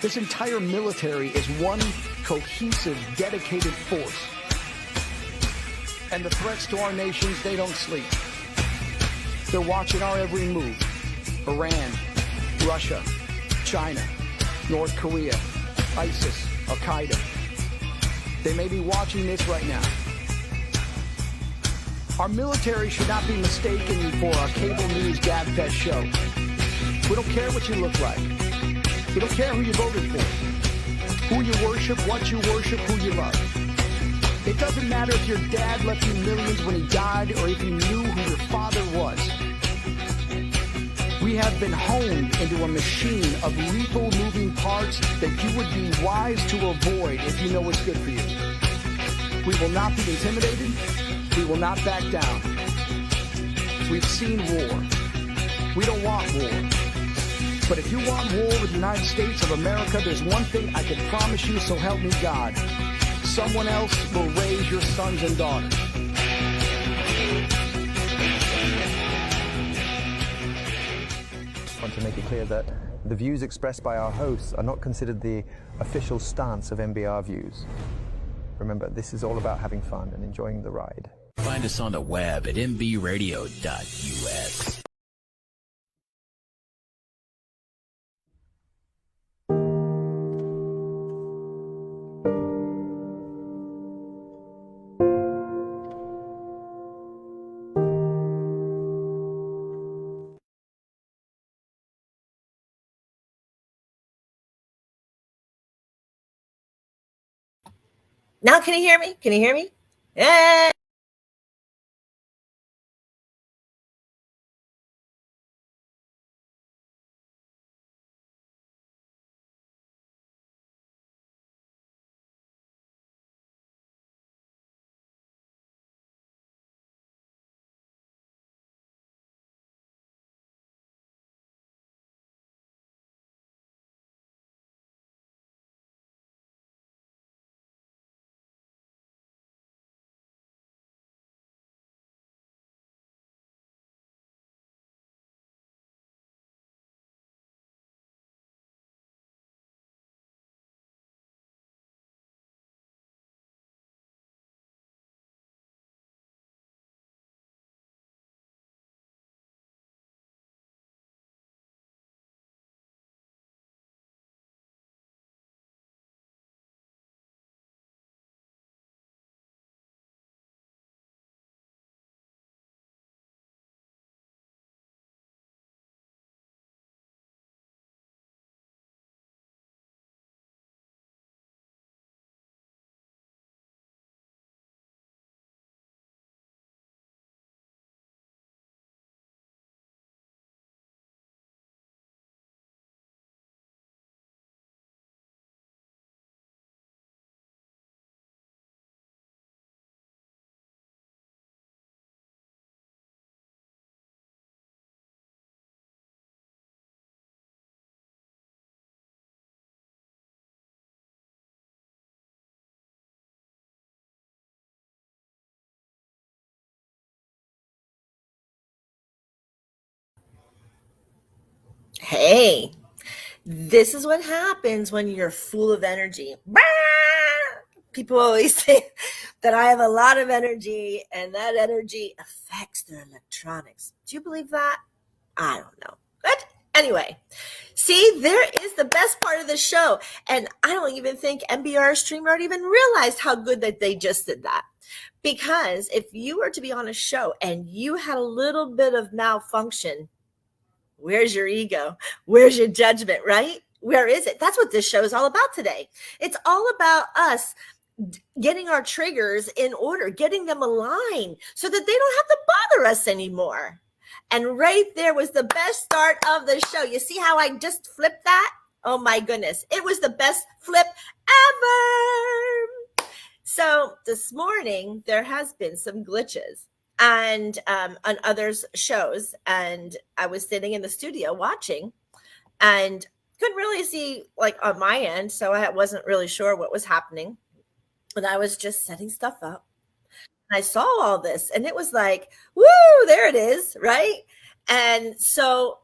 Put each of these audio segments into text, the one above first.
This entire military is one cohesive, dedicated force. And the threats to our nations, they don't sleep. They're watching our every move. Iran, Russia, China, North Korea, ISIS, Al-Qaeda. They may be watching this right now. Our military should not be mistaken for a cable news gabfest show. We don't care what you look like. We don't care who you voted for, who you worship, what you worship, who you love. It doesn't matter if your dad left you millions when he died or if you knew who your father was. We have been honed into a machine of lethal moving parts that you would be wise to avoid if you know what's good for you. We will not be intimidated. We will not back down. We've seen war. We don't want war. But if you want war with the United States of America, there's one thing I can promise you, so help me God. Someone else will raise your sons and daughters. I want to make it clear that the views expressed by our hosts are not considered the official stance of MBR Views. Remember, this is all about having fun and enjoying the ride. Find us on the web at mbradio.us. Now, can you hear me? Can you hear me? Yeah. Hey, this is what happens when you're full of energy. People always say that I have a lot of energy and that energy affects their electronics. Do you believe that? I don't know. But anyway, see, there is the best part of the show. And I don't even think MBR StreamYard even realized how good that they just did that. Because if you were to be on a show and you had a little bit of malfunction, where's your ego? Where's your judgment, right? Where is it? That's what this show is all about today. It's all about us getting our triggers in order, getting them aligned so that they don't have to bother us anymore. And right there was the best start of the show. You see how I just flipped that? Oh my goodness. It was the best flip ever. So this morning, there has been some glitches and on others' shows. And I was sitting in the studio watching and couldn't really see like on my end. So I wasn't really sure what was happening. And I was just setting stuff up. I saw all this and it was like, woo, there it is, right? And so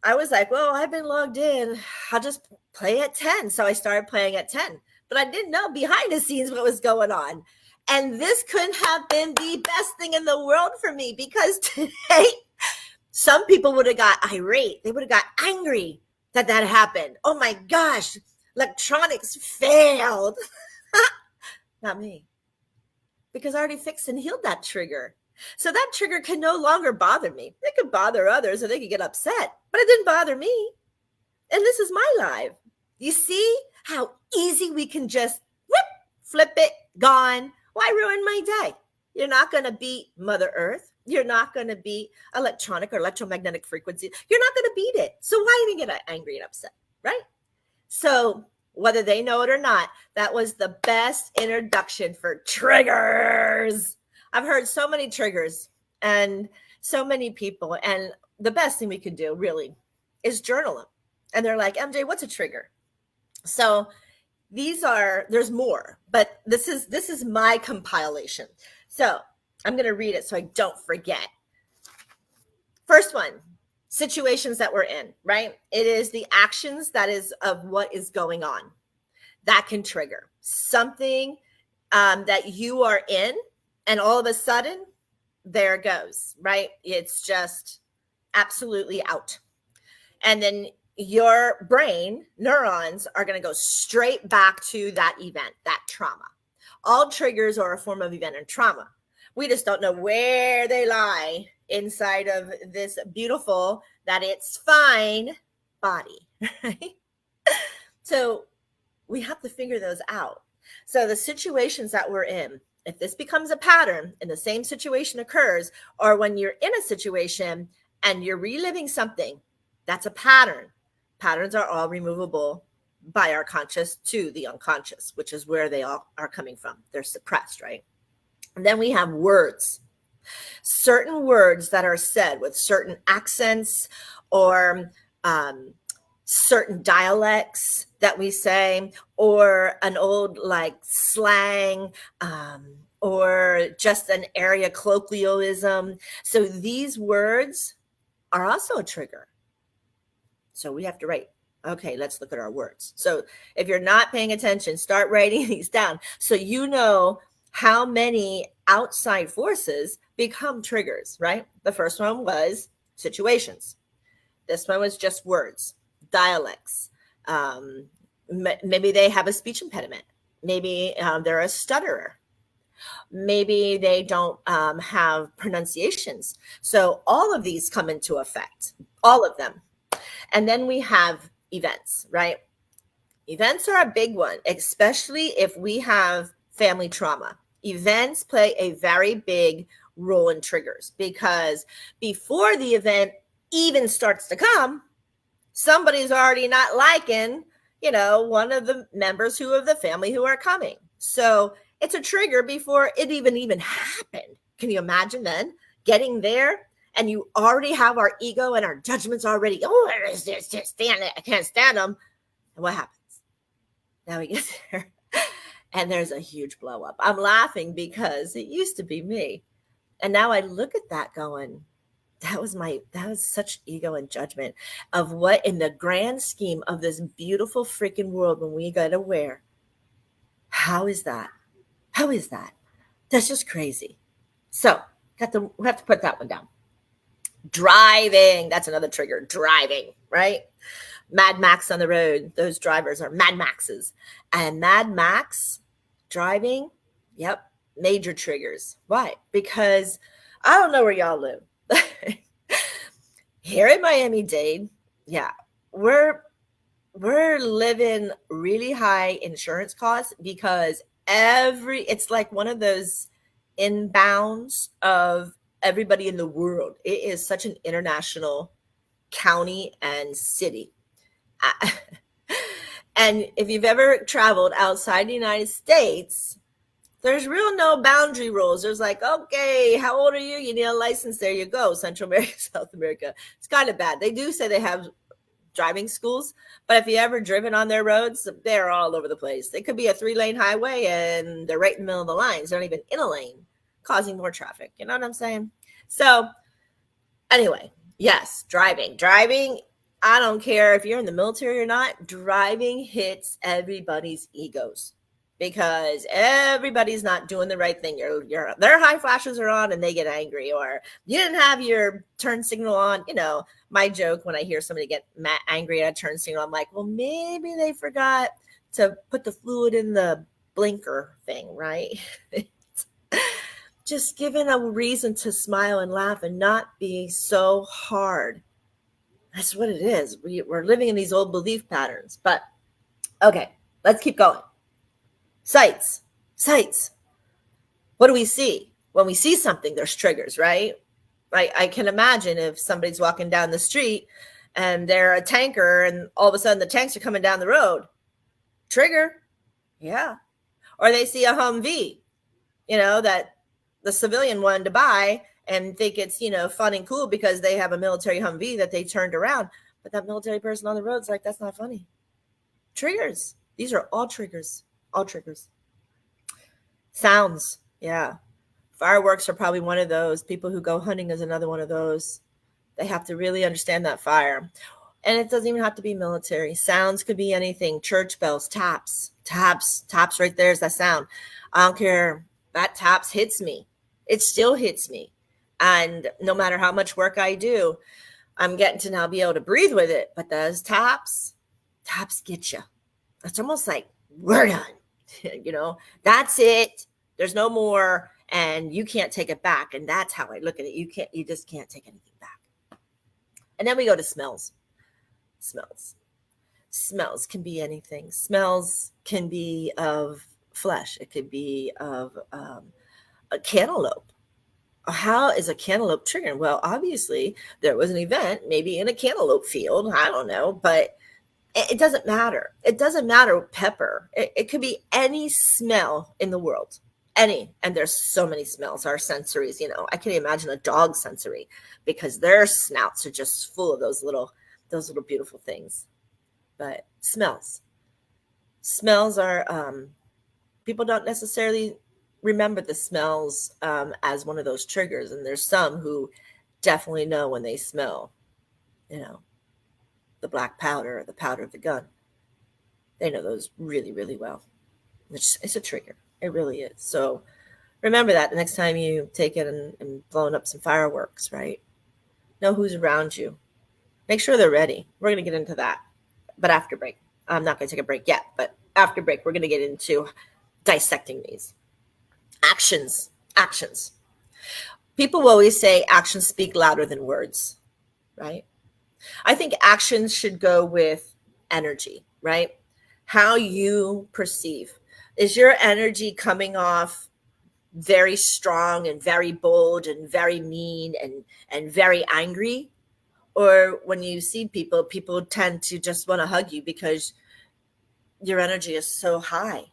I was like, well, I've been logged in. I'll just play at 10. So I started playing at 10, but I didn't know behind the scenes what was going on. And this couldn't have been the best thing in the world for me, because today, some people would have got irate. They would have got angry that happened. Oh my gosh, electronics failed. Not me, because I already fixed and healed that trigger. So that trigger can no longer bother me. It could bother others, or they could get upset, but it didn't bother me. And this is my life. You see how easy we can just flip it, gone. Why ruin my day? You're not going to beat Mother Earth. You're not going to beat electronic or electromagnetic frequency. You're not going to beat it. So why even get angry and upset, right? So whether they know it or not, that was the best introduction for triggers. I've heard so many triggers and so many people, and the best thing we could do really is journal them. And they're like, MJ, what's a trigger? So there's more, but this is my compilation. So I'm going to read it so I don't forget. First one, situations that we're in, right? It is the actions that is of what is going on that can trigger something that you are in. And all of a sudden, there it goes, right? It's just absolutely out. And then your brain neurons are going to go straight back to that event, that trauma. All triggers are a form of event and trauma. We just don't know where they lie inside of this beautiful, that it's fine body, right? So we have to figure those out. So the situations that we're in, if this becomes a pattern and the same situation occurs, or when you're in a situation and you're reliving something, that's a pattern. Patterns are all removable by our conscious to the unconscious, which is where they all are coming from. They're suppressed, right? And then we have words. Certain words that are said with certain accents or certain dialects that we say, or an old like slang, or just an area colloquialism. So these words are also a trigger. So we have to write, okay, let's look at our words. So if you're not paying attention, start writing these down so you know how many outside forces become triggers, right? The first one was situations. This one was just words, dialects. Maybe they have a speech impediment. Maybe they're a stutterer. Maybe they don't have pronunciations. So all of these come into effect, all of them. And then we have events, right? Events are a big one, especially if we have family trauma. Events play a very big role in triggers, because before the event even starts to come, somebody's already not liking, one of the members of the family who are coming. So it's a trigger before it even happened. Can you imagine then getting there? And you already have our ego and our judgments already. Oh, I just stand it. I can't stand them. And what happens? Now we get there, and there's a huge blow up. I'm laughing because it used to be me, and now I look at that going, that was such ego and judgment of what, in the grand scheme of this beautiful freaking world, when we get aware, how is that? How is that? That's just crazy. So we have to put that one down. Driving, that's another trigger. Driving, right? Mad Max on the road. Those drivers are Mad Maxes. And Mad Max driving, yep, major triggers. Why? Because I don't know where y'all live. Here in Miami-Dade, yeah, we're living really high insurance costs, because it's like one of those inbounds of everybody in the world. It is such an international county and city. And if you've ever traveled outside the United States, there's real no boundary rules. There's like, okay, how old are you? You need a license. There you go. Central America, South America. It's kind of bad. They do say they have driving schools, but if you ever driven on their roads, they're all over the place. They could be a 3-lane highway and they're right in the middle of the lines. They're not even in a lane, causing more traffic. You know what I'm saying? So anyway, yes, driving I don't care if you're in the military or not, driving hits everybody's egos because everybody's not doing the right thing. Their high flashes are on and they get angry, or you didn't have your turn signal on. You know, my joke when I hear somebody get angry at a turn signal, I'm like, well, maybe they forgot to put the fluid in the blinker thing, right? Just giving a reason to smile and laugh and not be so hard. That's what it is. We're living in these old belief patterns. But okay, let's keep going. Sights. What do we see? When we see something, there's triggers, right? I can imagine if somebody's walking down the street and they're a tanker and all of a sudden the tanks are coming down the road. Trigger. Yeah. Or they see a Humvee, you know, that the civilian wanted to buy and think it's, you know, fun and cool because they have a military Humvee that they turned around. But that military person on the road's like, that's not funny. Triggers. These are all triggers. All triggers. Sounds. Yeah. Fireworks are probably one of those. People who go hunting is another one of those. They have to really understand that fire. And it doesn't even have to be military. Sounds could be anything. Church bells, taps right there is that sound. I don't care. That taps hits me. It still hits me. And no matter how much work I do, I'm getting to now be able to breathe with it. But those taps get you. It's almost like we're done. You know, that's it. There's no more. And you can't take it back. And that's how I look at it. You just can't take anything back. And then we go to smells. Smells can be anything. Smells can be of flesh. It could be of a cantaloupe. How is a cantaloupe triggering? Well, obviously there was an event, maybe in a cantaloupe field. I don't know, but it doesn't matter. It doesn't matter. Pepper. It could be any smell in the world. Any. And there's so many smells. Our sensories, you know, I can imagine a dog sensory because their snouts are just full of those little beautiful things. But smells are, people don't necessarily remember the smells as one of those triggers. And there's some who definitely know when they smell, you know, the black powder or the powder of the gun. They know those really, really well. It's a trigger. It really is. So remember that the next time you take it and blowing up some fireworks, right? Know who's around you. Make sure they're ready. We're going to get into that. But after break. I'm not going to take a break yet. But after break, we're going to get into dissecting these. Actions. People will always say actions speak louder than words, right? I think actions should go with energy, right? How you perceive. Is your energy coming off very strong and very bold and very mean and very angry? Or when you see people tend to just want to hug you because your energy is so high.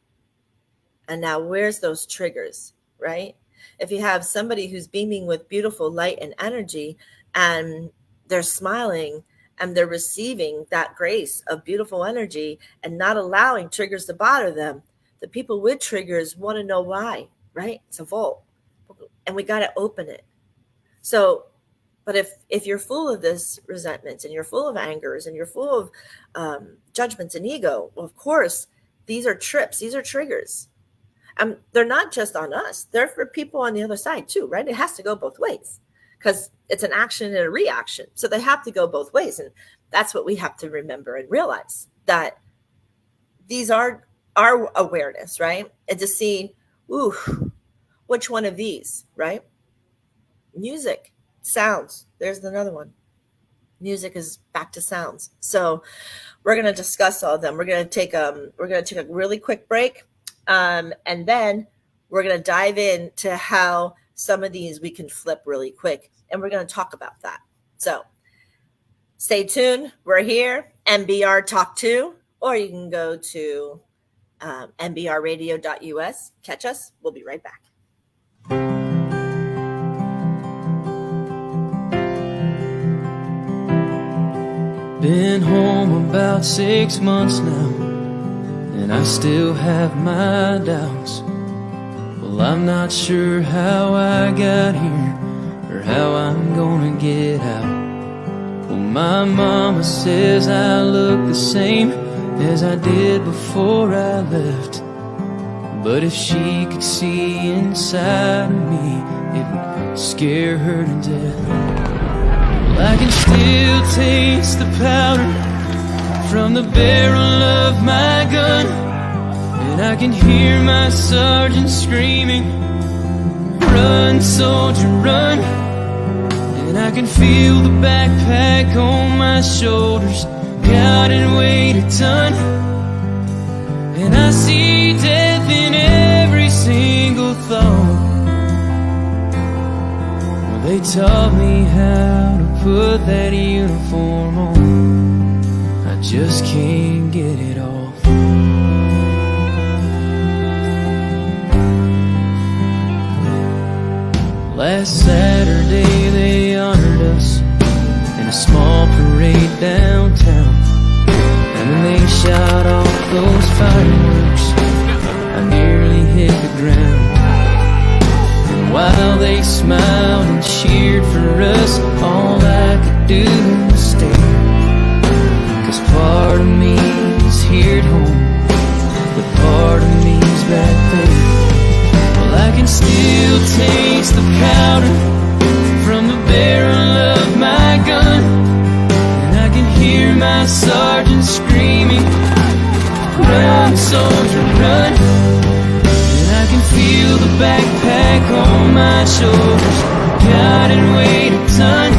And now where's those triggers, right? If you have somebody who's beaming with beautiful light and energy and they're smiling and they're receiving that grace of beautiful energy and not allowing triggers to bother them, the people with triggers want to know why, right? It's a vault. And we got to open it. So, but if you're full of this resentments and you're full of angers and you're full of judgments and ego, well, of course, these are trips. These are triggers. They're not just on us. They're for people on the other side too, right? It has to go both ways because it's an action and a reaction. So they have to go both ways. And that's what we have to remember and realize, that these are our awareness, right? And to see, which one of these, right? Music, sounds. There's another one. Music is back to sounds. So we're going to discuss all of them. We're going to take a really quick break. And then we're going to dive into how some of these we can flip really quick. And we're going to talk about that. So stay tuned. We're here, MBR Talk 2, or you can go to mbrradio.us. Catch us. We'll be right back. Been home about 6 months now, and I still have my doubts. Well, I'm not sure how I got here or how I'm gonna get out. Well, My mama says I look the same as I did before I left. But if she could see inside of me, it would scare her to death. I can still taste the powder from the barrel of my gun, and I can hear my sergeant screaming, "Run, soldier, run!" And I can feel the backpack on my shoulders, God, and weighed a ton. And I see death in every single thought. Well, they taught me how to put that uniform on. I just can't get it off. Last Saturday they honored us in a small parade downtown. And when they shot off those fireworks, I nearly hit the ground. And while they smiled and cheered for us, all I could do was stare. 'Cause part of me is here at home, but part of me's back there. Well, I can still taste the powder from the barrel of my gun, and I can hear my sergeant screaming, "Run, soldier, run!" And I can feel the backpack on my shoulders, God, and weighed a ton.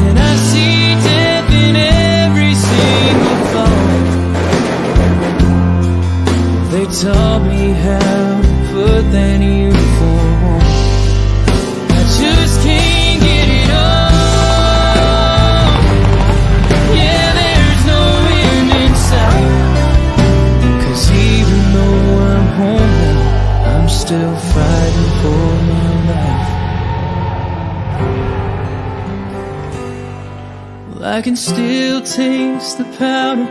And I see death in every single thought. They taught me how to put that uniform on. I just can't get it off. Yeah, there's no end in sight. 'Cause even though I'm home now, I'm still fighting for my life. Well, I can still taste the powder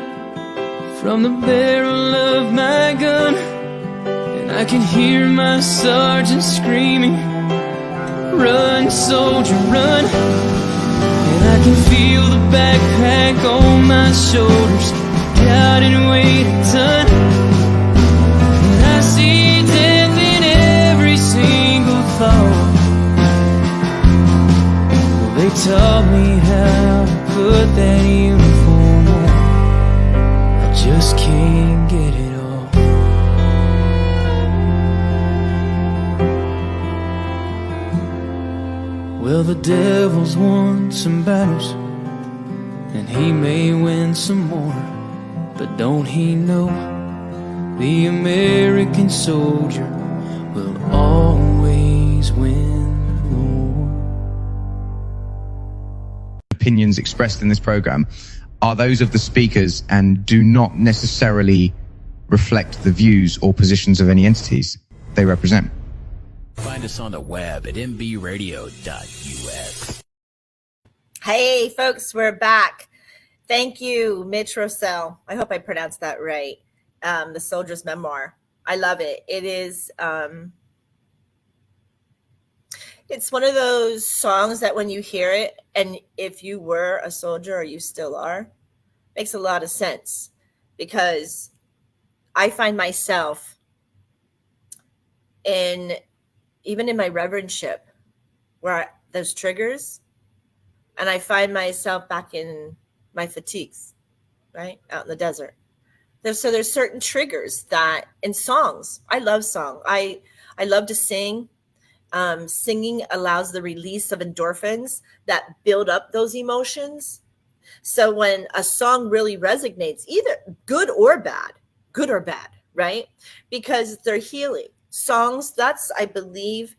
from the barrel of my gun, and I can hear my sergeant screaming, "Run, soldier, run!" And I can feel the backpack on my shoulders, God, and weighed a ton. And I see death in every single thought. Well, they taught me how to put that uniform on. I just can't get it off. Well, the devil's won some battles, and he may win some more, but don't he know the American soldier will always win the war? Opinions expressed in this program are those of the speakers and do not necessarily reflect the views or positions of any entities they represent. Find us on the web at mbradio.us. Hey, folks, we're back. Thank you, Mitch Rosell. I hope I pronounced that right. The Soldier's Memoir. I love it. It is, it's one of those songs that when you hear it, and if you were a soldier or you still are, makes a lot of sense, because I find myself even in my reverendship, where those triggers, and I find myself back in my fatigues, right, out in the desert. There's certain triggers that in songs. I love song. I love to sing. Singing allows the release of endorphins that build up those emotions. So when a song really resonates, either good or bad, right? Because they're healing. Songs, that's, I believe,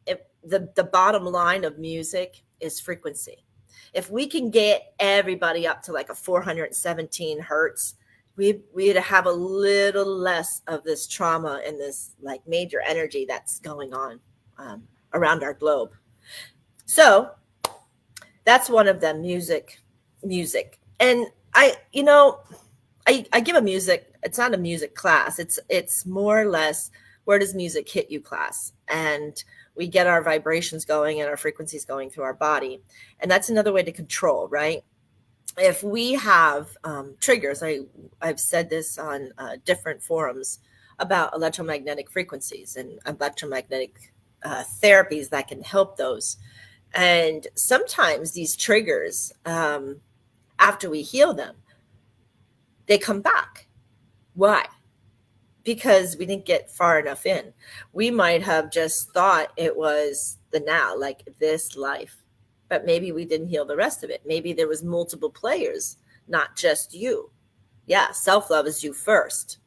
if the bottom line of music is frequency. If we can get everybody up to like a 417 hertz, we'd have a little less of this trauma and this like major energy that's going on around our globe. So that's one of them, music. And I give a music, it's not a music class. It's more or less, where does music hit you class? And we get our vibrations going and our frequencies going through our body. And that's another way to control, right? If we have triggers, I've said this on different forums about electromagnetic frequencies and electromagnetic therapies that can help those. And sometimes these triggers, after we heal them, they come back. Why? Because we didn't get far enough in. We might have just thought it was the now, like this life, but maybe we didn't heal the rest of it. Maybe there was multiple players, not just you. Yeah, self-love is you first.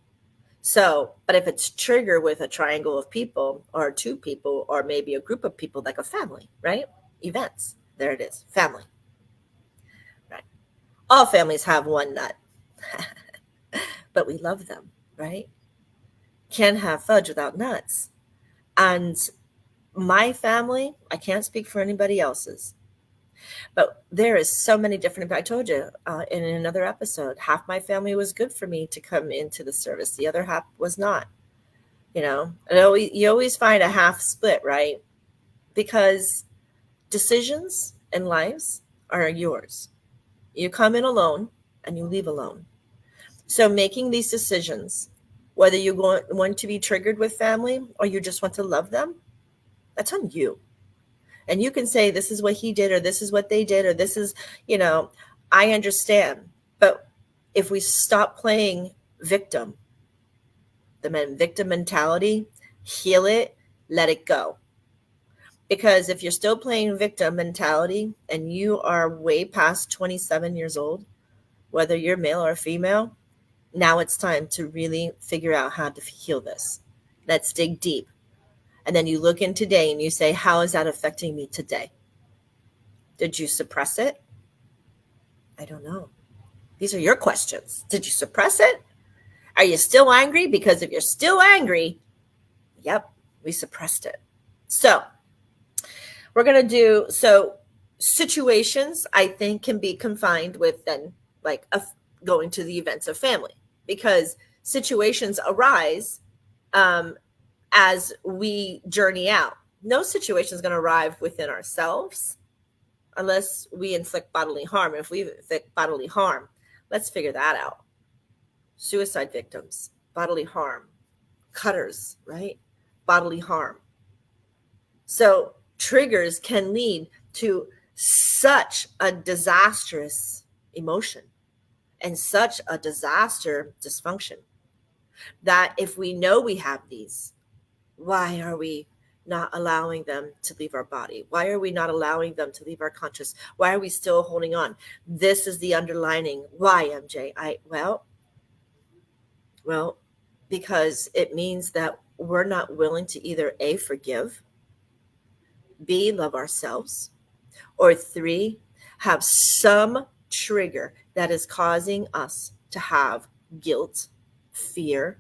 So, but if it's triggered with a triangle of people or two people or maybe a group of people, like a family, right? Events, there it is, family, right? All families have one nut, but we love them, right? Can't have fudge without nuts. And my family, I can't speak for anybody else's, but there is so many different, I told you in another episode, half my family was good for me to come into the service. The other half was not, you know, and you always find a half split, right? Because decisions and lives are yours. You come in alone and you leave alone. So making these decisions, whether you want to be triggered with family or you just want to love them, that's on you. And you can say, this is what he did, or this is what they did, or this is, you know, I understand. But if we stop playing victim, the victim mentality, heal it, let it go. Because if you're still playing victim mentality and you are way past 27 years old, whether you're male or female, now it's time to really figure out how to heal this. Let's dig deep. And then you look in today and you say, how is that affecting me today? Did you suppress it? I don't know. These are your questions. Did you suppress it? Are you still angry? Because if you're still angry, yep, we suppressed it. So we're going to do, so situations I think can be confined with then like going to the events of family, because situations arise as we journey out. No situation is going to arrive within ourselves unless we inflict bodily harm. If we inflict bodily harm, let's figure that out. Suicide victims, bodily harm, cutters, right? Bodily harm. So triggers can lead to such a disastrous emotion and such a disaster dysfunction that if we know we have these, why are we not allowing them to leave our body? Why are we not allowing them to leave our conscious? Why are we still holding on? This is the underlining. Why, MJ? Well, because it means that we're not willing to either A, forgive, B, love ourselves, or 3, have some trigger that is causing us to have guilt, fear,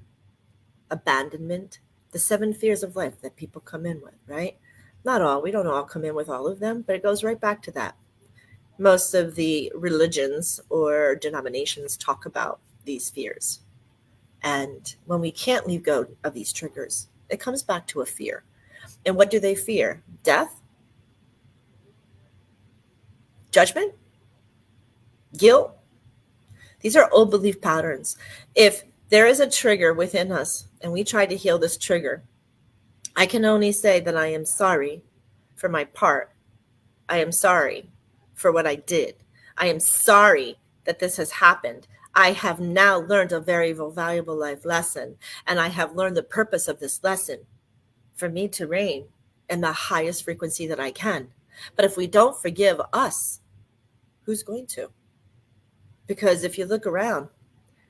abandonment, the 7 fears of life that people come in with, right? Not all, we don't all come in with all of them, but it goes right back to that. Most of the religions or denominations talk about these fears. And when we can't leave go of these triggers, it comes back to a fear. And what do they fear? Death? Judgment? Guilt? These are old belief patterns. If there is a trigger within us and we try to heal this trigger, I can only say that I am sorry for my part. I am sorry for what I did. I am sorry that this has happened. I have now learned a very valuable life lesson, and I have learned the purpose of this lesson for me to reign in the highest frequency that I can. But if we don't forgive us, who's going to? Because if you look around,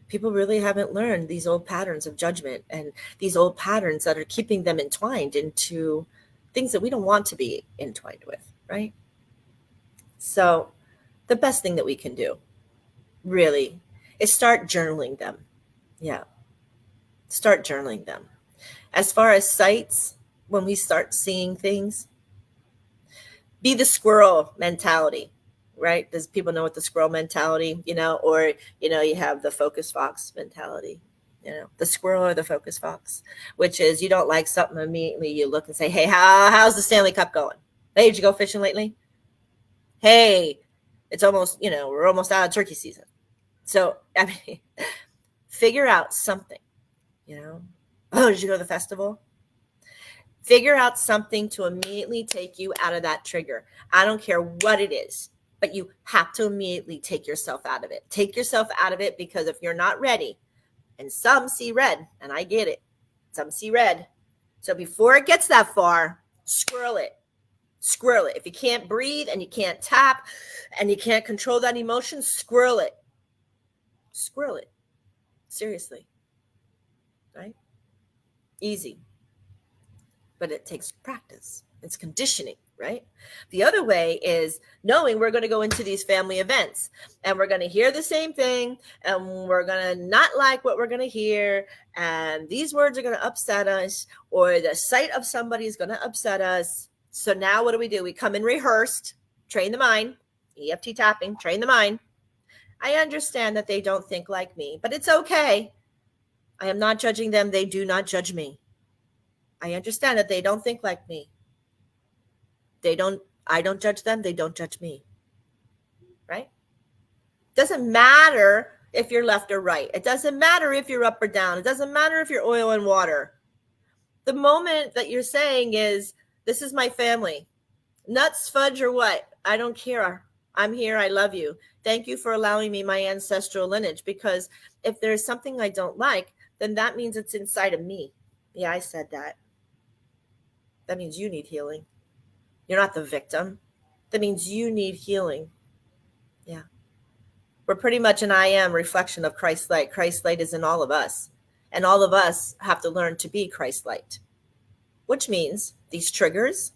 people really haven't learned these old patterns of judgment and these old patterns that are keeping them entwined into things that we don't want to be entwined with, right? So the best thing that we can do really is start journaling them. Yeah. Start journaling them. As far as sights, when we start seeing things, be the squirrel mentality, right? Does people know what the squirrel mentality, or, you have the focus fox mentality. You know, the squirrel or the focus fox, which is you don't like something, immediately you look and say, hey, how's the Stanley Cup going? Hey, did you go fishing lately? Hey, it's almost, you know, we're almost out of turkey season. So, I mean, figure out something, you know. Oh, did you go to the festival? Figure out something to immediately take you out of that trigger. I don't care what it is, but you have to immediately take yourself out of it. Take yourself out of it, because if you're not ready, and some see red, and I get it, some see red. So before it gets that far, squirrel it. Squirrel it. If you can't breathe and you can't tap and you can't control that emotion, squirrel it. Squirrel it. Seriously. Right? Easy. But it takes practice. It's conditioning, right? The other way is knowing we're going to go into these family events and we're going to hear the same thing and we're going to not like what we're going to hear, and these words are going to upset us, or the sight of somebody is going to upset us. So now what do? We come in rehearsed, train the mind, EFT tapping, train the mind. I understand that they don't think like me, but it's okay. I am not judging them. They do not judge me. I understand that they don't think like me. I don't judge them. They don't judge me. Right? Doesn't matter if you're left or right. It doesn't matter if you're up or down. It doesn't matter if you're oil and water. The moment that you're saying is, this is my family. Nuts, fudge, or what? I don't care. I'm here. I love you. Thank you for allowing me my ancestral lineage, because if there's something I don't like, then that means it's inside of me. Yeah, I said that. That means you need healing. You're not the victim. That means you need healing. Yeah. We're pretty much an I am reflection of Christ's light. Christ's light is in all of us. And all of us have to learn to be Christ's light, which means these triggers,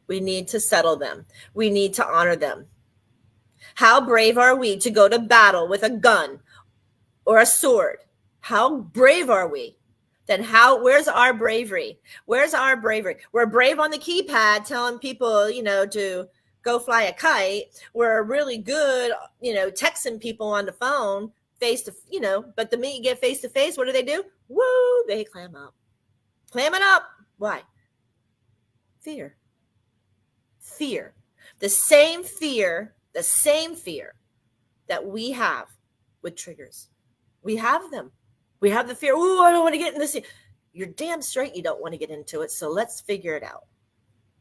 we need to settle them. We need to honor them. How brave are we to go to battle with a gun or a sword? How brave are we? Then where's our bravery? Where's our bravery? We're brave on the keypad telling people, to go fly a kite. We're really good, texting people on the phone face to, but the minute you get face to face, what do? Woo, they clam up. Clam it up. Why? Fear. Fear. The same fear that we have with triggers. We have them. We have the fear. Ooh, I don't want to get in this. You're damn straight you don't want to get into it. So let's figure it out.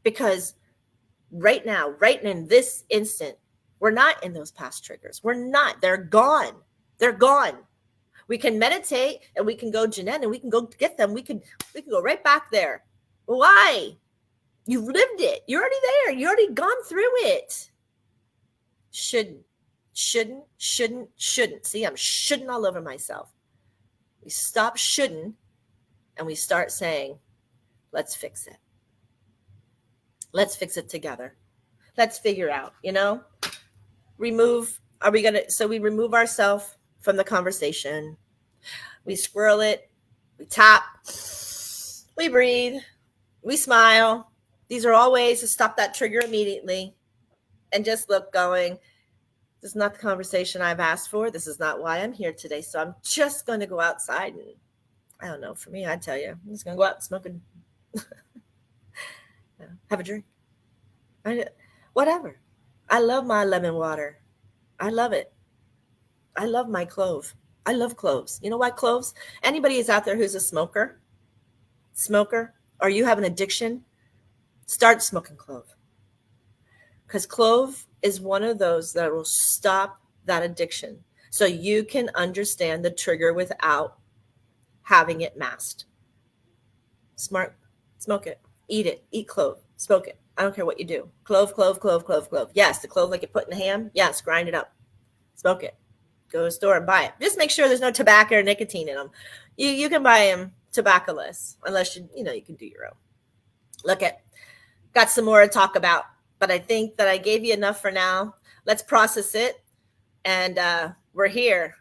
Because right now, right in this instant, we're not in those past triggers. We're not. They're gone. They're gone. We can meditate and we can go Jeanette and we can go get them. We can go right back there. Why? You've lived it. You're already there. You already gone through it. Shouldn't. See, I'm shouldn't all over myself. We stop shouldn't and we start saying, let's fix it. Let's fix it together. Let's figure out, we remove ourselves from the conversation. We squirrel it. We tap. We breathe. We smile. These are all ways to stop that trigger immediately and just look going, this is not the conversation I've asked for. This is not why I'm here today. So I'm just going to go outside and, I don't know, for me, I tell you, I'm just going to go out and smoke and have a drink. Whatever. I love my lemon water. I love it. I love my clove. I love cloves. You know why cloves? Anybody is out there who's a smoker, or you have an addiction, start smoking clove. Because clove is one of those that will stop that addiction. So you can understand the trigger without having it masked. Smart. Smoke it. Eat it. Eat clove. Smoke it. I don't care what you do. Clove. Yes, the clove like you put in the ham. Yes, grind it up. Smoke it. Go to the store and buy it. Just make sure there's no tobacco or nicotine in them. You can buy them tobacco-less, unless you can do your own. Got some more to talk about, but I think that I gave you enough for now. Let's process it. And we're here,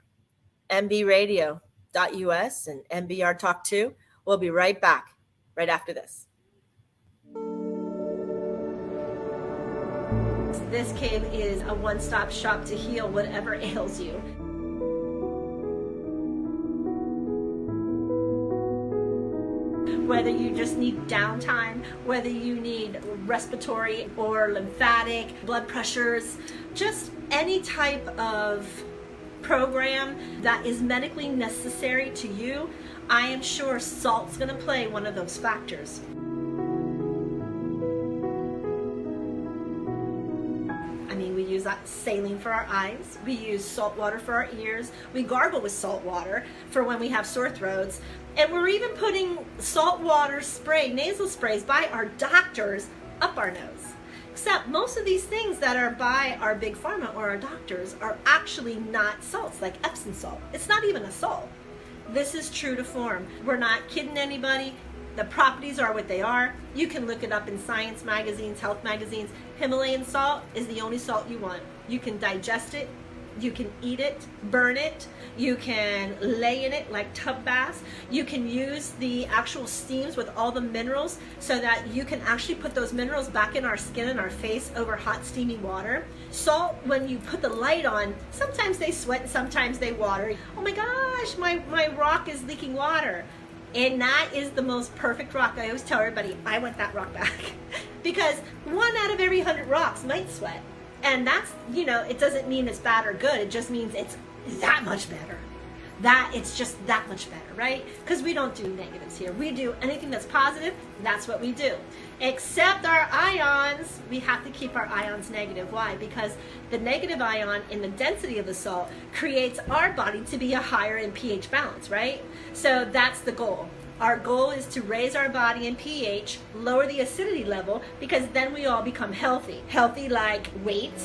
mbradio.us and MBR Talk 2. We'll be right back right after this. This cave is a one-stop shop to heal whatever ails you. whether you just need downtime, whether you need respiratory or lymphatic, blood pressures, just any type of program that is medically necessary to you, I am sure salt's going to play one of those factors. I mean, we use saline for our eyes, we use salt water for our ears, we gargle with salt water for when we have sore throats, and we're even putting salt water spray, nasal sprays by our doctors up our nose. Except most of these things that are by our big pharma or our doctors are actually not salts, like Epsom salt. It's not even a salt. This is true to form. We're not kidding anybody. The properties are what they are. You can look it up in science magazines, health magazines. Himalayan salt is the only salt you want. You can digest it, you can eat it, burn it, you can lay in it like tub baths. You can use the actual steams with all the minerals so that you can actually put those minerals back in our skin and our face over hot steamy water. Salt, when you put the light on, sometimes they sweat and sometimes they water. Oh my gosh, my rock is leaking water. And that is the most perfect rock. I always tell everybody, I want that rock back. Because 1 out of every 100 rocks might sweat. And that's, it doesn't mean it's bad or good. It just means it's that much better. It's just that much better, right? Because we don't do negatives here. We do anything that's positive, that's what we do. Except our ions, we have to keep our ions negative. Why? Because the negative ion in the density of the salt creates our body to be a higher in pH balance, right? So that's the goal. Our goal is to raise our body in pH, lower the acidity level, because then we all become healthy. Healthy like weight,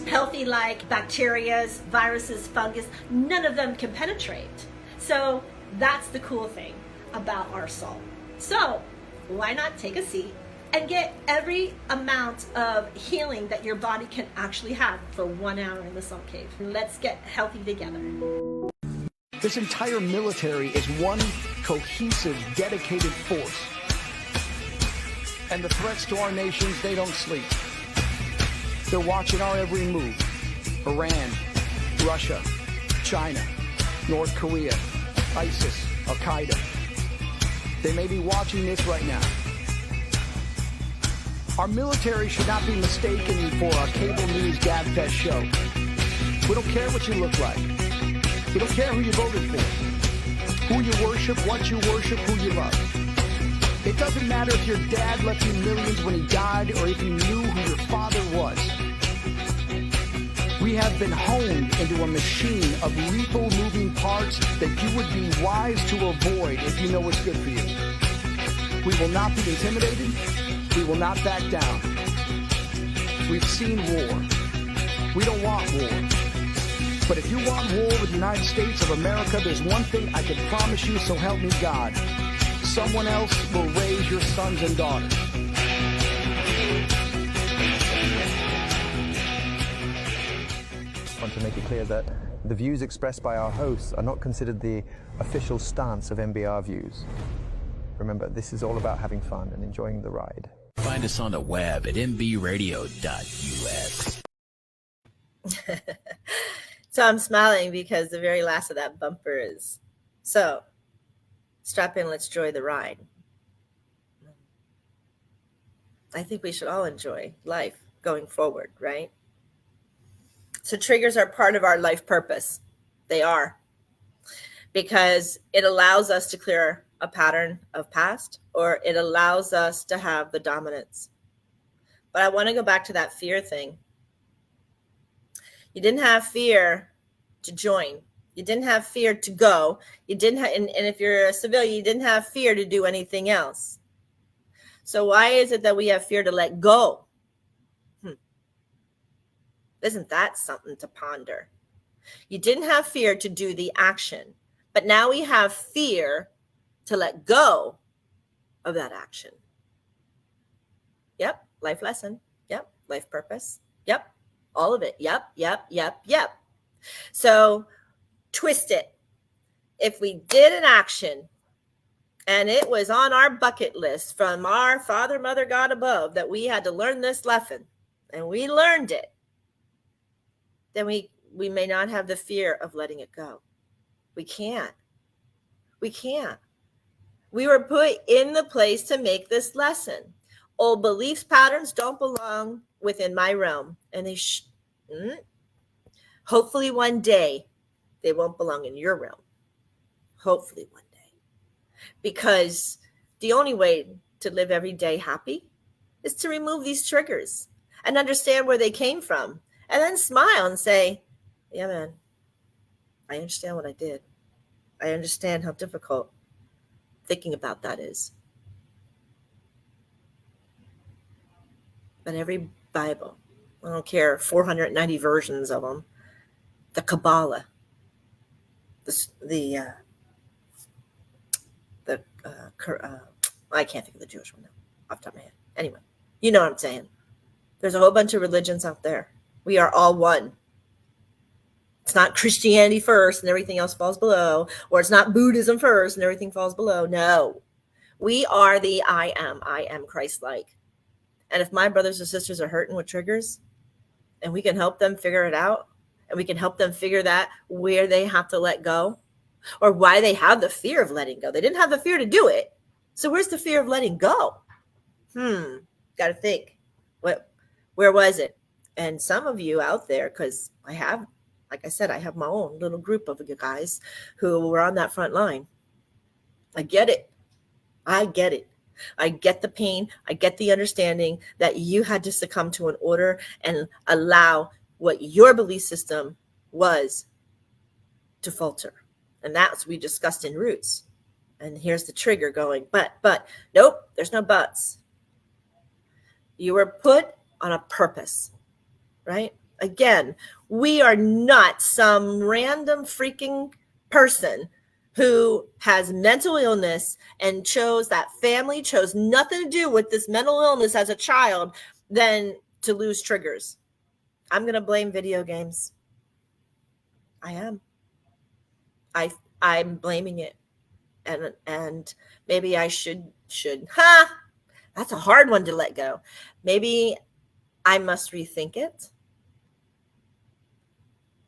healthy like bacteria, viruses, fungus. None of them can penetrate. So that's the cool thing about our salt. So why not take a seat and get every amount of healing that your body can actually have for 1 hour in the salt cave. Let's get healthy together. This entire military is one cohesive, dedicated force. And the threats to our nations, they don't sleep. They're watching our every move. Iran, Russia, China, North Korea, ISIS, Al-Qaeda. They may be watching this right now. Our military should not be mistaken for a cable news gabfest show. We don't care what you look like. We don't care who you voted for, who you worship, what you worship, who you love. It doesn't matter if your dad left you millions when he died or if you knew who your father was. We have been honed into a machine of lethal moving parts that you would be wise to avoid if you know what's good for you. We will not be intimidated. We will not back down. We've seen war. We don't want war. But if you want war with the United States of America, there's one thing I can promise you, so help me God. Someone else will raise your sons and daughters. I want to make it clear that the views expressed by our hosts are not considered the official stance of MBR Views. Remember, this is all about having fun and enjoying the ride. Find us on the web at mbradio.us. So I'm smiling because the very last of that bumper is, so strap in, let's enjoy the ride. I think we should all enjoy life going forward, right? So triggers are part of our life purpose. They are. Because it allows us to clear a pattern of past, or it allows us to have the dominance. But I want to go back to that fear thing. You didn't have fear to join. You didn't have fear to go. You didn't have, and if you're a civilian, you didn't have fear to do anything else. So why is it that we have fear to let go? Isn't that something to ponder? You didn't have fear to do the action, but now we have fear to let go of that action. Yep, life lesson. Yep, life purpose. Yep, all of it. Yep. So twist it. If we did an action and it was on our bucket list from our Father, Mother, God above that we had to learn this lesson, and we learned it, then we may not have the fear of letting it go. We can't. We were put in the place to make this lesson. Old beliefs patterns don't belong within my realm, and they hopefully one day they won't belong in your realm. Hopefully one day. Because the only way to live every day happy is to remove these triggers and understand where they came from, and then smile and say, yeah, man, I understand what I did. I understand how difficult thinking about that is. But every Bible, I don't care, 490 versions of them, the Kabbalah, I can't think of the Jewish one now, off the top of my head. Anyway, you know what I'm saying. There's a whole bunch of religions out there. We are all one. It's not Christianity first and everything else falls below, or it's not Buddhism first and everything falls below. No, we are the I am Christ-like. And if my brothers and sisters are hurting with triggers, and we can help them figure it out, and we can help them figure that where they have to let go, or why they have the fear of letting go. They didn't have the fear to do it. So where's the fear of letting go? Got to think. Where was it? And some of you out there, because I have, like I said, I have my own little group of you guys who were on that front line. I get it. I get it. I get the pain. I get the understanding that you had to succumb to an order and allow what your belief system was to falter. And that's what we discussed in Roots. And here's the trigger going, but, nope, there's no buts. You were put on a purpose, right? Again, we are not some random freaking person who has mental illness and chose nothing to do with this mental illness as a child than to lose triggers. I'm going to blame video games. I am. I'm blaming it. And maybe I should. That's a hard one to let go. Maybe I must rethink it.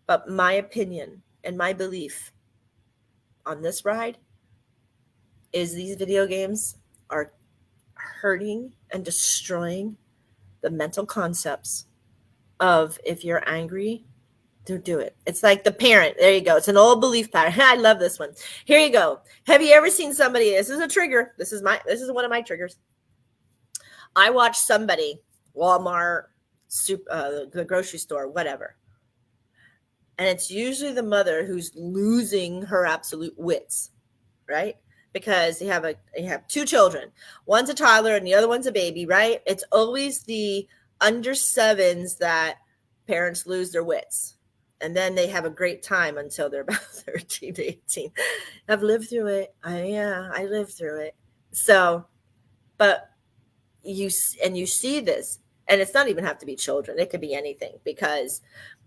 But my opinion and my belief on this ride is these video games are hurting and destroying the mental concepts of if you're angry, don't do it. It's like the parent. There you go. It's an old belief pattern. I love this one. Here you go. Have you ever seen somebody? This is a trigger. This is one of my triggers. I watched somebody, Walmart, the grocery store, whatever. And it's usually the mother who's losing her absolute wits, right? Because you have two children. One's a toddler and the other one's a baby, right? It's always the under 7s that parents lose their wits. And then they have a great time until they're about 13 to 18. I've lived through it. I lived through it. So, but you see this, and it's not even have to be children. It could be anything, because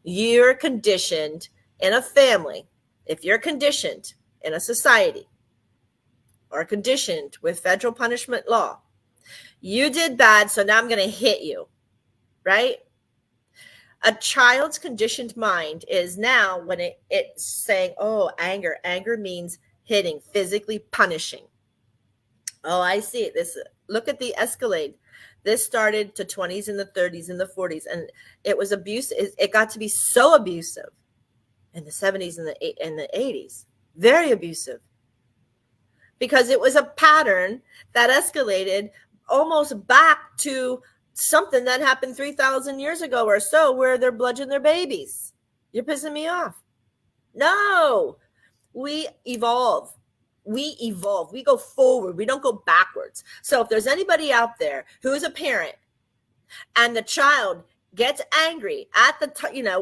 you're conditioned in a family. If you're conditioned in a society or conditioned with federal punishment law, you did bad, so now I'm going to hit you, right? A child's conditioned mind is now when it's saying, oh, anger means hitting, physically punishing. Oh, I see it. Look at the escalade. This started to 20s and the 30s and the 40s, and it was abuse. It got to be so abusive in the 70s and the 80s, very abusive, because it was a pattern that escalated almost back to something that happened 3,000 years ago or so, where they're bludgeoning their babies. You're pissing me off. No, we evolve. We go forward. We don't go backwards. So if there's anybody out there who is a parent and the child gets angry at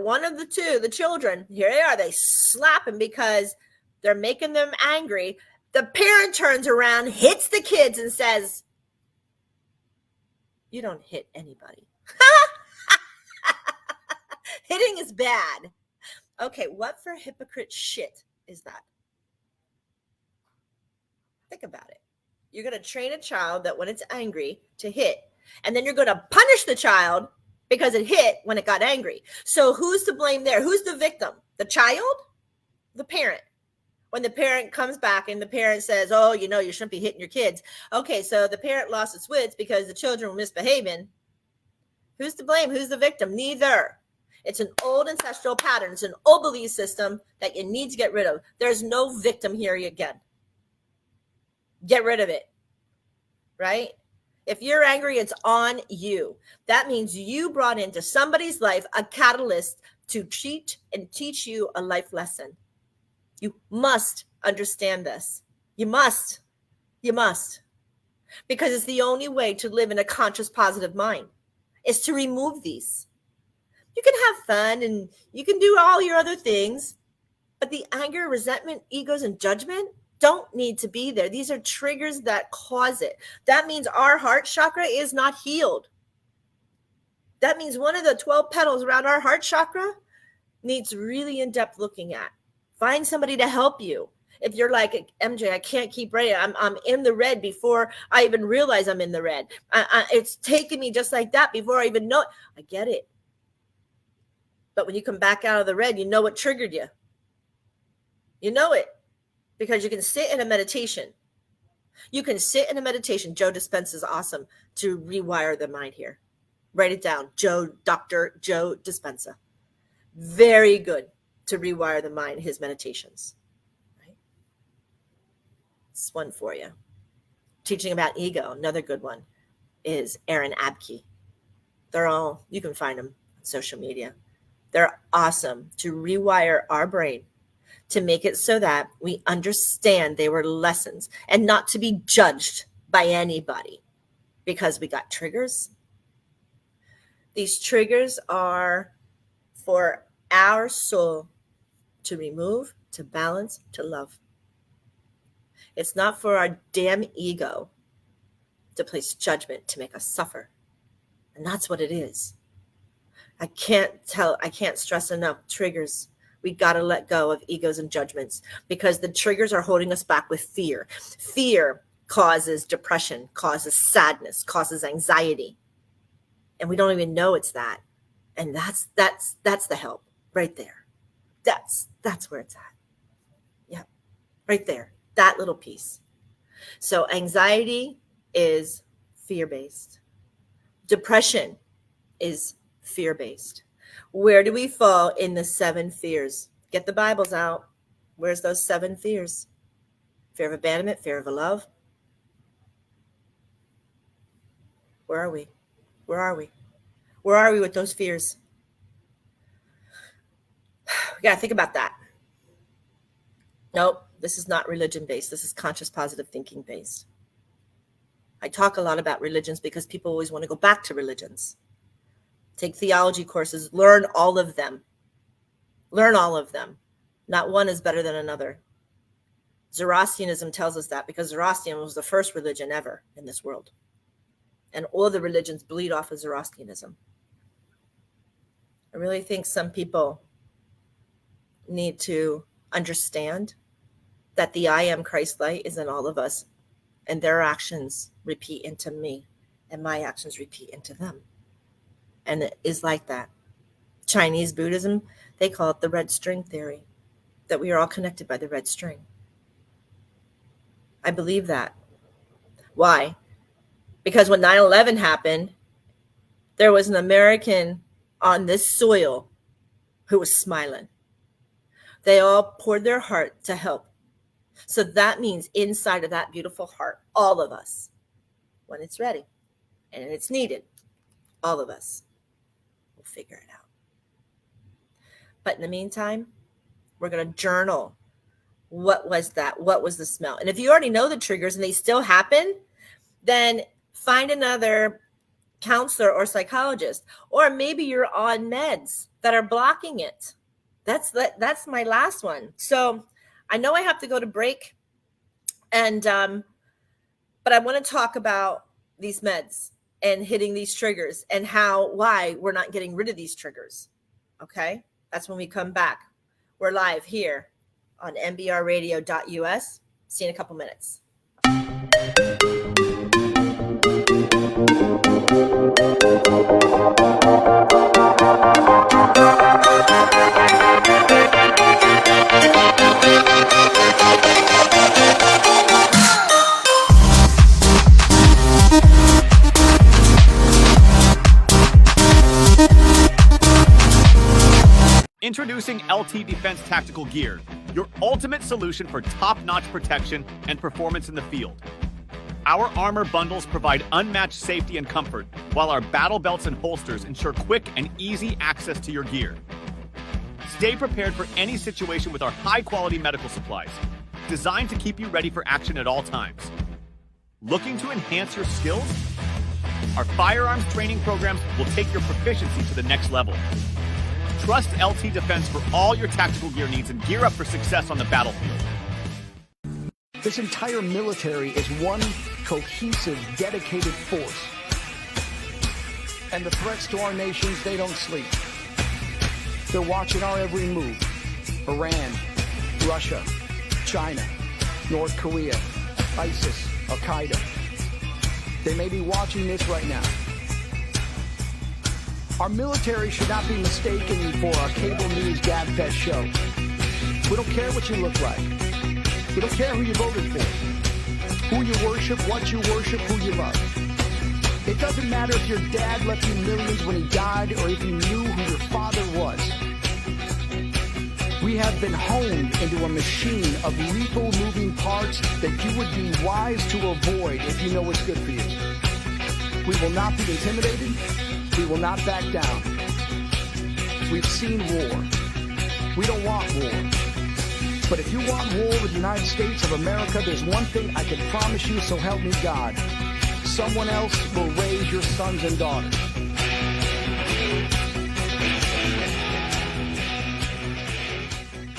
one of the children, here they are, they slap him because they're making them angry. The parent turns around, hits the kids and says, you don't hit anybody. Hitting is bad. Okay, what for hypocrite shit is that? Think about it. You're going to train a child that when it's angry to hit, and then you're going to punish the child because it hit when it got angry. So who's to blame there? Who's the victim? The child? The parent? when the parent comes back and the parent says, oh, you shouldn't be hitting your kids. Okay, so the parent lost its wits because the children were misbehaving. Who's to blame? Who's the victim? Neither. It's an old ancestral pattern. It's an old belief system that you need to get rid of. There's no victim here again. Get rid of it, right? If you're angry, it's on you. That means you brought into somebody's life a catalyst to cheat and teach you a life lesson. You must understand this. You must. Because it's the only way to live in a conscious, positive mind is to remove these. You can have fun and you can do all your other things, but the anger, resentment, egos, and judgment don't need to be there. These are triggers that cause it. That means our heart chakra is not healed. That means one of the 12 petals around our heart chakra needs really in-depth looking at. Find somebody to help you. If you're like, MJ, I can't keep writing. I'm in the red before I even realize I'm in the red. It's taking me just like that before I even know it. I get it. But when you come back out of the red, you know what triggered you. You know it because you can sit in a meditation. You can sit in a meditation. Joe Dispenza is awesome to rewire the mind here. Write it down. Dr. Joe Dispenza. Very good to rewire the mind, his meditations. Right? This one for you. Teaching about ego, another good one, is Aaron Abke. You can find them on social media. They're awesome to rewire our brain to make it so that we understand they were lessons and not to be judged by anybody because we got triggers. These triggers are for our soul to remove, to balance, to love. It's not for our damn ego to place judgment to make us suffer. And that's what it is. I can't stress enough, triggers. We got to let go of egos and judgments because the triggers are holding us back with fear. Fear causes depression, causes sadness, causes anxiety. And we don't even know it's that. And that's the help right there. That's where it's at. Yeah, right there. That little piece. So anxiety is fear-based. Depression is fear-based. Where do we fall in the 7 fears? Get the Bibles out. Where's those 7 fears? Fear of abandonment, fear of love. Where are we? Where are we? Where are we with those fears? We got to think about that. Nope, this is not religion-based. This is conscious, positive thinking-based. I talk a lot about religions because people always want to go back to religions. Take theology courses, learn all of them. Learn all of them. Not one is better than another. Zoroastrianism tells us that because Zoroastrianism was the first religion ever in this world. And all the religions bleed off of Zoroastrianism. I really think some people need to understand that the I am Christ light is in all of us, and their actions repeat into me, and my actions repeat into them. And it is like that. Chinese Buddhism, they call it the red string theory, that we are all connected by the red string. I believe that. Why? Because when 9/11 happened, there was an American on this soil who was smiling. They all poured their heart to help. So that means inside of that beautiful heart, all of us, when it's ready and it's needed, all of us will figure it out. But in the meantime, we're going to journal. What was that? What was the smell? And if you already know the triggers and they still happen, then find another counselor or psychologist, or maybe you're on meds that are blocking it. That's my last one. So I know I have to go to break, and but I want to talk about these meds and hitting these triggers and why we're not getting rid of these triggers. Okay, that's when we come back. We're live here on mbrradio.us. See you in a couple minutes. LT Defense Tactical Gear, your ultimate solution for top-notch protection and performance in the field. Our armor bundles provide unmatched safety and comfort, while our battle belts and holsters ensure quick and easy access to your gear. Stay prepared for any situation with our high-quality medical supplies, designed to keep you ready for action at all times. Looking to enhance your skills? Our firearms training programs will take your proficiency to the next level. Trust LT Defense for all your tactical gear needs and gear up for success on the battlefield. This entire military is one cohesive, dedicated force. And the threats to our nations, they don't sleep. They're watching our every move. Iran, Russia, China, North Korea, ISIS, Al-Qaeda. They may be watching this right now. Our military should not be mistaken for a cable news gabfest show. We don't care what you look like. We don't care who you voted for, who you worship, what you worship, who you love. It doesn't matter if your dad left you millions when he died or if you knew who your father was. We have been honed into a machine of lethal moving parts that you would be wise to avoid if you know what's good for you. We will not be intimidated. We will not back down. We've seen war. We don't want war. But if you want war with the United States of America, there's one thing I can promise you, so help me God. Someone else will raise your sons and daughters.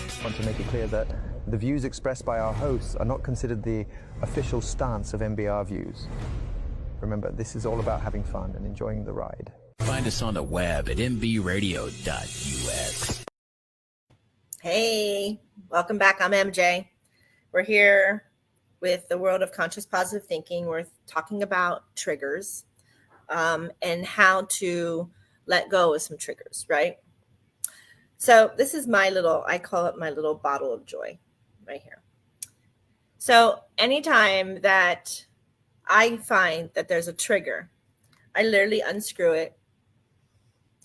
I want to make it clear that the views expressed by our hosts are not considered the official stance of MBR Views. Remember, this is all about having fun and enjoying the ride. Find us on the web at mbradio.us. Hey, welcome back. I'm MJ. We're here with the world of conscious positive thinking. We're talking about triggers and how to let go of some triggers, right? So this is my little, I call it my little bottle of joy right here. So anytime that I find that there's a trigger, I literally unscrew it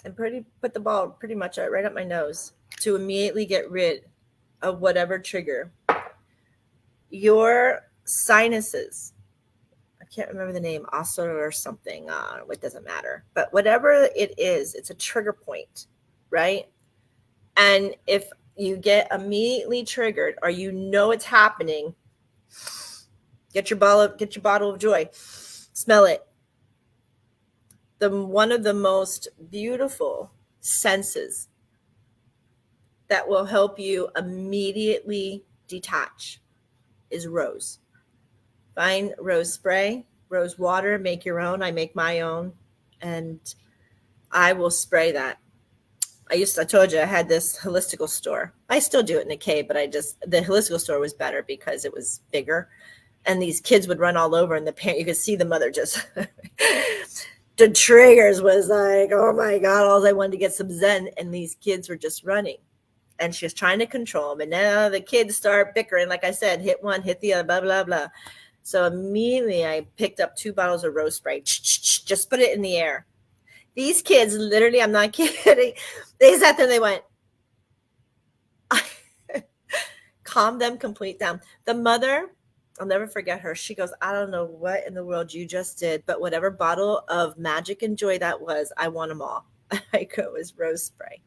and put the ball pretty much right up my nose to immediately get rid of whatever trigger. Your sinuses, I can't remember the name, also or something, it doesn't matter. But whatever it is, it's a trigger point, right? And if you get immediately triggered or you know it's happening, get your bottle of joy, smell it. One of the most beautiful senses that will help you immediately detach is rose. Find rose spray, rose water, make your own. I make my own, and I will spray that. I told you I had this holistical store. I still do it in a cave, but the holistical store was better because it was bigger, and these kids would run all over, and you could see the mother just the triggers was like, oh my God, all I wanted to get some Zen, and these kids were just running. And she was trying to control them. And now the kids start bickering. Like I said, hit one, hit the other, blah, blah, blah. So immediately I picked up 2 bottles of rose spray. Just put it in the air. These kids, literally, I'm not kidding. They sat there and they went, calm them complete down. The mother, I'll never forget her. She goes, I don't know what in the world you just did, but whatever bottle of magic and joy that was, I want them all. I go, it was rose spray.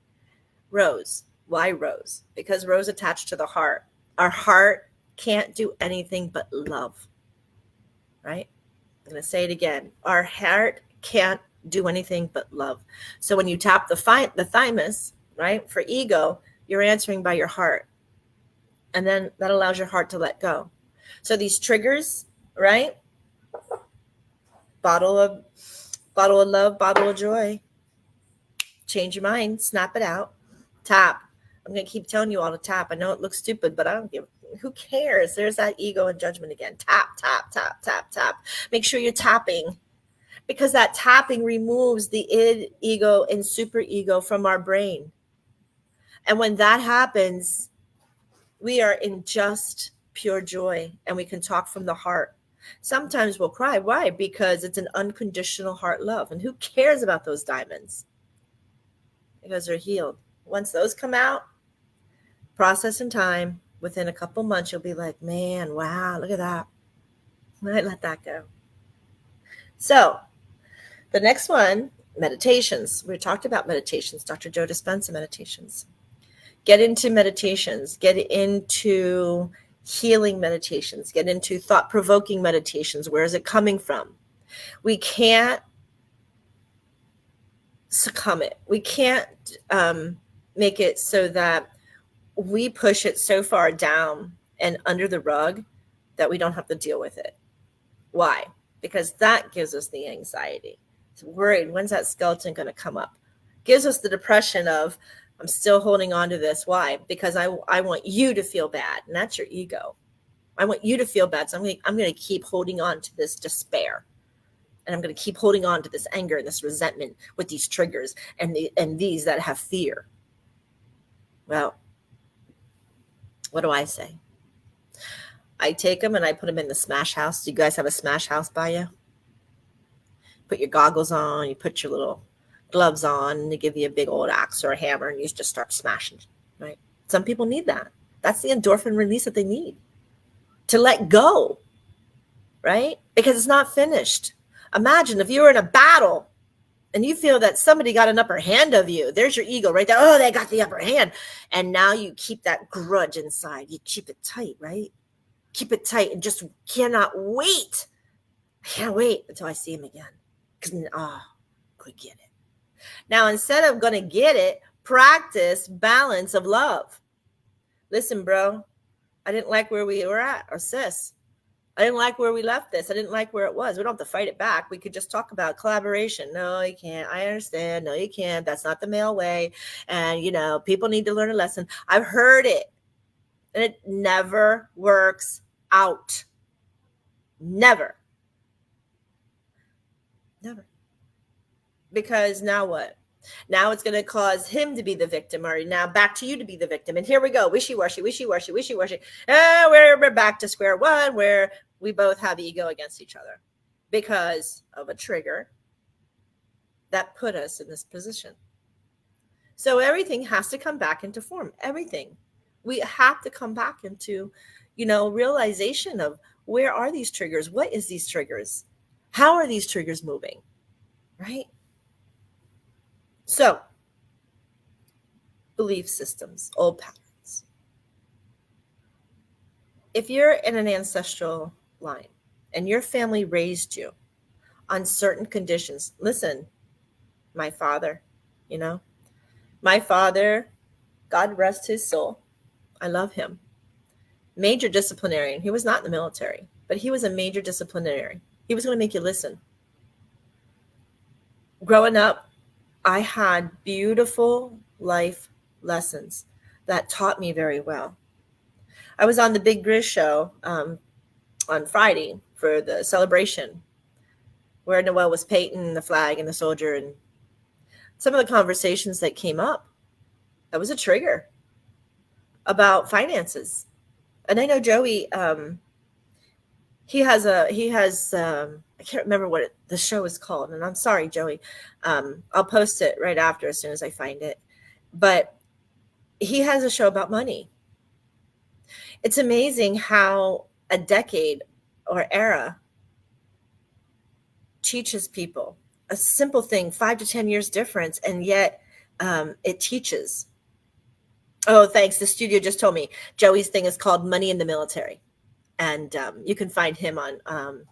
Rose. Why rose? Because rose attached to the heart. Our heart can't do anything but love, right? I'm going to say it again. Our heart can't do anything but love. So when you tap the thymus, right, for ego, you're answering by your heart. And then that allows your heart to let go. So these triggers, right? Bottle of love, bottle of joy. Change your mind, snap it out, tap. I'm going to keep telling you all to tap. I know it looks stupid, but I don't give. Who cares? There's that ego and judgment again. Tap, tap, tap, tap, tap. Make sure you're tapping, because that tapping removes the id, ego, and super ego from our brain. And when that happens, we are in just pure joy, and we can talk from the heart. Sometimes we'll cry. Why? Because it's an unconditional heart love. And who cares about those diamonds? Because they're healed. Once those come out, Process in time. Within a couple months, you'll be like, man, wow, look at that. I might let that go. So the next one, meditations. We talked about meditations. Dr. Joe Dispenza meditations. Get into meditations. Get into healing meditations. Get into thought-provoking meditations. Where is it coming from? We can't succumb it. We can't make it so that we push it so far down and under the rug that we don't have to deal with it. Why? Because that gives us the anxiety. It's worried, when's that skeleton going to come up? Gives us the depression of, I'm still holding on to this. Why? Because I want you to feel bad, and that's your ego. I want you to feel bad, so I'm going to keep holding on to this despair. And I'm going to keep holding on to this anger and this resentment with these triggers and these that have fear. Well, what do I say? I take them and I put them in the smash house. Do you guys have a smash house by you? Put your goggles on, you put your little gloves on, and they give you a big old axe or a hammer, and you just start smashing, right? Some people need that. That's the endorphin release that they need to let go, right? Because it's not finished. Imagine if you were in a battle and you feel that somebody got an upper hand of you. There's your ego right there. Oh, they got the upper hand. And now you keep that grudge inside. You keep it tight, right? Keep it tight and just cannot wait. I can't wait until I see him again. Because, could get it. Now, instead of going to get it, practice balance of love. Listen, bro, I didn't like where we were at, or sis. I didn't like where we left this. I didn't like where it was. We don't have to fight it back. We could just talk about collaboration. No, you can't. I understand. No, you can't. That's not the male way. And, people need to learn a lesson. I've heard it. And it never works out. Never. Never. Because now what? Now it's going to cause him to be the victim, or now back to you to be the victim. And here we go. Wishy-washy, wishy-washy, wishy-washy. And we're back to square one where we both have ego against each other because of a trigger that put us in this position. So everything has to come back into form. Everything. We have to come back into, realization of where are these triggers? What is these triggers? How are these triggers moving? Right? So, belief systems, old patterns. If you're in an ancestral line and your family raised you on certain conditions, listen, my father, God rest his soul. I love him. Major disciplinarian. He was not in the military, but he was a major disciplinarian. He was going to make you listen. Growing up, I had beautiful life lessons that taught me very well. I was on the Big Grizz show on Friday for the celebration where Noel was painting the flag and the soldier, and some of the conversations that came up, that was a trigger about finances. And I know Joey, he has I can't remember what the show is called. And I'm sorry, Joey. I'll post it right after as soon as I find it. But he has a show about money. It's amazing how a decade or era teaches people a simple thing, 5 to 10 years difference. And yet it teaches. Oh, thanks. The studio just told me Joey's thing is called Money in the Military. And you can find him on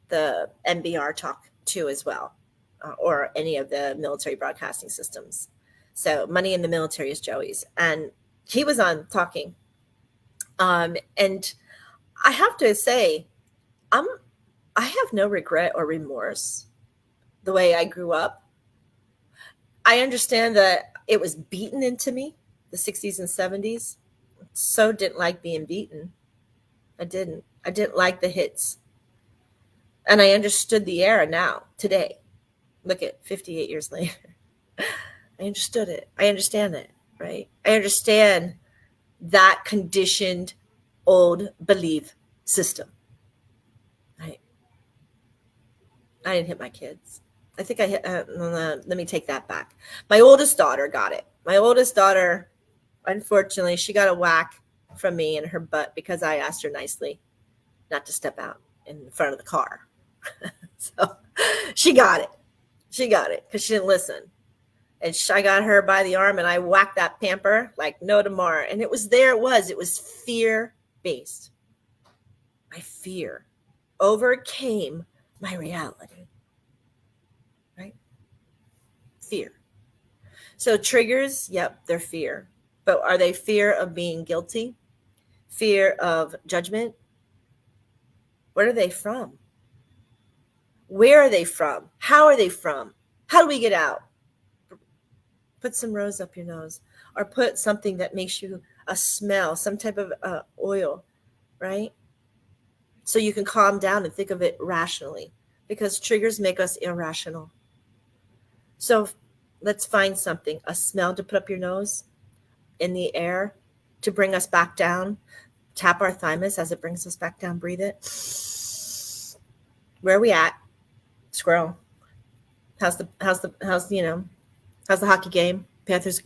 the NBR Talk too as well, or any of the military broadcasting systems. So Money in the Military is Joey's. And he was on talking. And I have to say, I have no regret or remorse the way I grew up. I understand that it was beaten into me, the 60s and 70s. So didn't like being beaten. I didn't like the hits. And I understood the era now, today. Look at 58 years later. I understood it. I understand it, right? I understand that conditioned old belief system, right? I didn't hit my kids. I think I hit, let me take that back. My oldest daughter got it. My oldest daughter Unfortunately, she got a whack from me in her butt because I asked her nicely not to step out in front of the car. So she got it. She got it because she didn't listen. And I got her by the arm and I whacked that pamper like no tomorrow. And it was fear-based. My fear overcame my reality. Right? Fear. So triggers, yep, they're fear. But are they fear of being guilty? Fear of judgment? What are they from? Where are they from? How are they from? How do we get out? Put some rose up your nose, or put something that makes you a smell, some type of oil, right? So you can calm down and think of it rationally, because triggers make us irrational. So let's find something, a smell to put up your nose in the air to bring us back down. Tap our thymus as it brings us back down. Breathe it. Where are we at? Squirrel. How's the hockey game? Panthers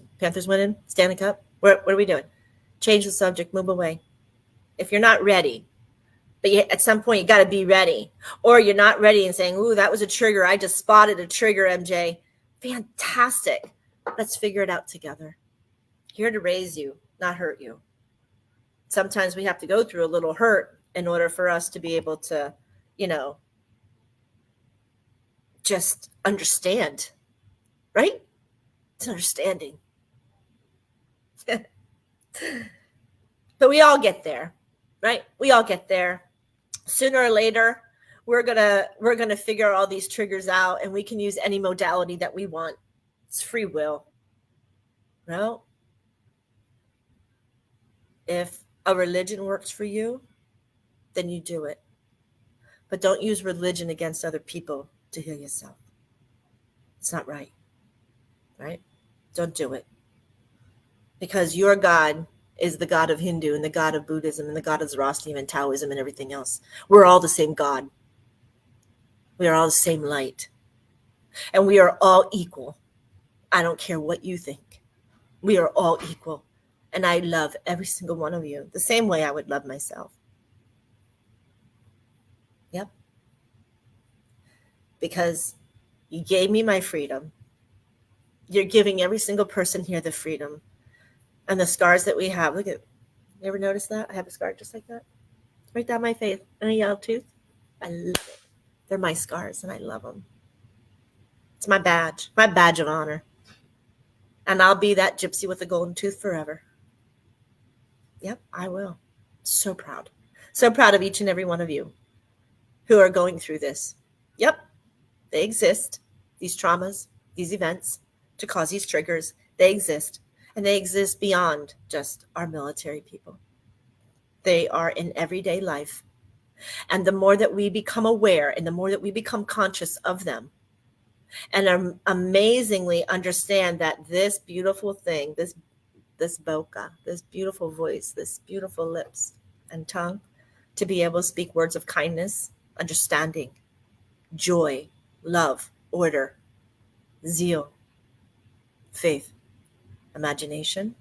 winning? Stanley Cup? What are we doing? Change the subject, move away. If you're not ready, but at some point you got to be ready. Or you're not ready and saying, ooh, that was a trigger. I just spotted a trigger, MJ. Fantastic. Let's figure it out together. Here to raise you, not hurt you. Sometimes we have to go through a little hurt in order for us to be able to, just understand, right? It's understanding. But we all get there, right? We all get there. Sooner or later, we're gonna figure all these triggers out, and we can use any modality that we want. It's free will. Well, if a religion works for you, then you do it. But don't use religion against other people to heal yourself. It's not right. Right? Don't do it. Because your God is the God of Hindu and the God of Buddhism and the God of Zoroastrianism and Taoism and everything else. We're all the same God. We are all the same light. And we are all equal. I don't care what you think. We are all equal. And I love every single one of you the same way I would love myself. Yep. Because you gave me my freedom. You're giving every single person here the freedom. And the scars that we have, look at, you ever notice that? I have a scar just like that. Right down my face. And a yellow tooth. I love it. They're my scars and I love them. It's my badge of honor. And I'll be that gypsy with a golden tooth forever. Yep, I will. So proud. So proud of each and every one of you who are going through this. Yep, they exist. These traumas, these events to cause these triggers, they exist. And they exist beyond just our military people. They are in everyday life. And the more that we become aware and the more that we become conscious of them and amazingly understand that this beautiful thing, this boca, this beautiful voice, this beautiful lips and tongue, to be able to speak words of kindness, understanding, joy, love, order, zeal, faith, imagination,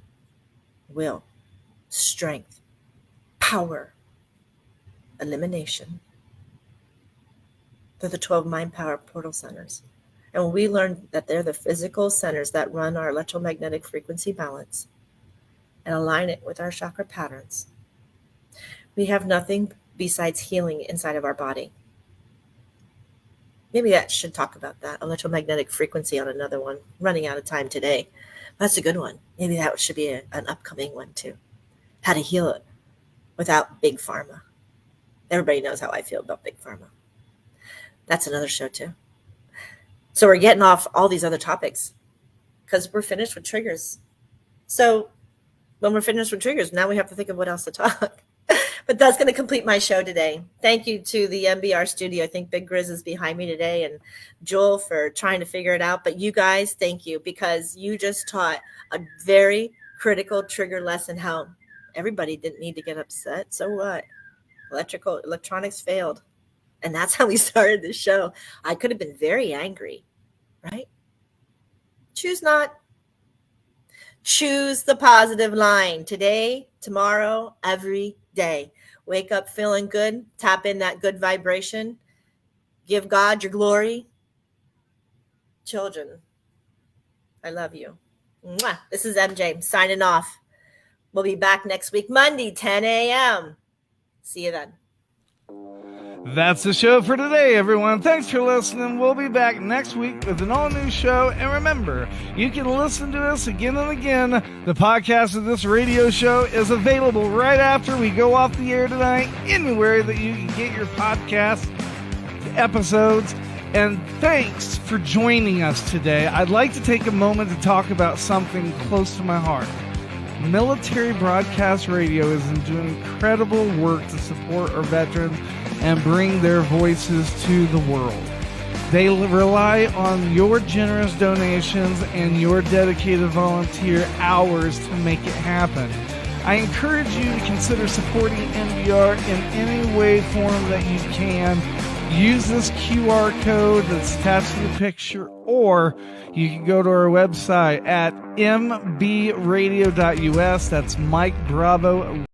will, strength, power, elimination. They're the 12 mind power portal centers. And when we learn that they're the physical centers that run our electromagnetic frequency balance and align it with our chakra patterns, we have nothing besides healing inside of our body. Maybe that should talk about that electromagnetic frequency on another one. Running out of time today. That's a good one. Maybe that should be an upcoming one too. How to heal it without big pharma. Everybody knows how I feel about big pharma. That's another show too. So we're getting off all these other topics because we're finished with triggers. So when we're finished with triggers, now we have to think of what else to talk. But that's going to complete my show today. Thank you to the MBR studio. I think Big Grizz is behind me today, and Joel for trying to figure it out. But you guys, thank you, because you just taught a very critical trigger lesson, how everybody didn't need to get upset. So what? Electronics failed. And that's how we started the show. I could have been very angry, right? Choose not. Choose the positive line today, tomorrow, every day. Wake up feeling good. Tap in that good vibration. Give God your glory. Children, I love you. Mwah. This is MJ signing off. We'll be back next week, Monday, 10 a.m. See you then. That's the show for today, everyone. Thanks for listening. We'll be back next week with an all-new show. And remember, you can listen to us again and again. The podcast of this radio show is available right after we go off the air tonight, anywhere that you can get your podcast episodes. And thanks for joining us today. I'd like to take a moment to talk about something close to my heart. Military Broadcast Radio is doing incredible work to support our veterans and bring their voices to the world. They rely on your generous donations and your dedicated volunteer hours to make it happen. I encourage you to consider supporting NBR in any way, form that you can. Use this QR code that's attached to the picture, or you can go to our website at mbradio.us. That's Mike Bravo